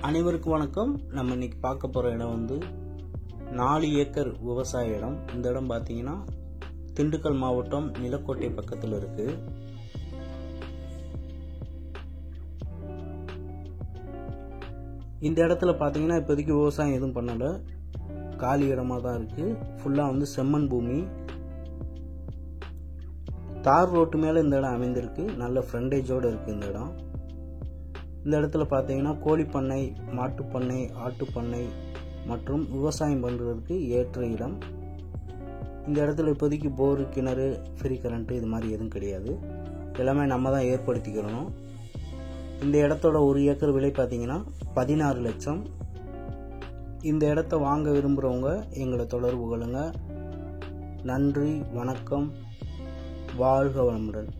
அனைவருக்கும் வணக்கம். நம்ம இன்னைக்கு பார்க்க போகிற இடம் வந்து 4 ஏக்கர் விவசாய இடம். இந்த இடம் பார்த்தீங்கன்னா திண்டுக்கல் மாவட்டம் நிலக்கோட்டை பக்கத்தில் இருக்கு. இந்த இடத்துல பார்த்தீங்கன்னா இப்போதைக்கு விவசாயம் எதுவும் பண்ணலை, காலி இடமா தான் இருக்கு. ஃபுல்லாக வந்து செம்மண் பூமி. தார் ரோட்டு மேலே இந்த இடம் அமைந்திருக்கு. நல்ல ஃப்ரண்டேஜோடு இருக்குது இந்த இடம். இந்த இடத்துல பார்த்தீங்கன்னா கோழி பண்ணை, மாட்டுப்பண்ணை, ஆட்டுப்பண்ணை மற்றும் விவசாயம் பண்ணுறதுக்கு ஏற்ற இடம். இந்த இடத்துல இப்போதைக்கு போர், கிணறு, ஃப்ரீ கரண்ட்டு இது மாதிரி எதுவும் கிடையாது. எல்லாமே நம்ம தான் ஏற்படுத்திக்கிறணும். இந்த இடத்தோட 1 ஏக்கர் விலை பார்த்தீங்கன்னா 16 லட்சம். இந்த இடத்த வாங்க விரும்புகிறவங்க எங்களை தொடர்பு கொள்ளுங்க. நன்றி, வணக்கம், வாழ்க வளமுடன்.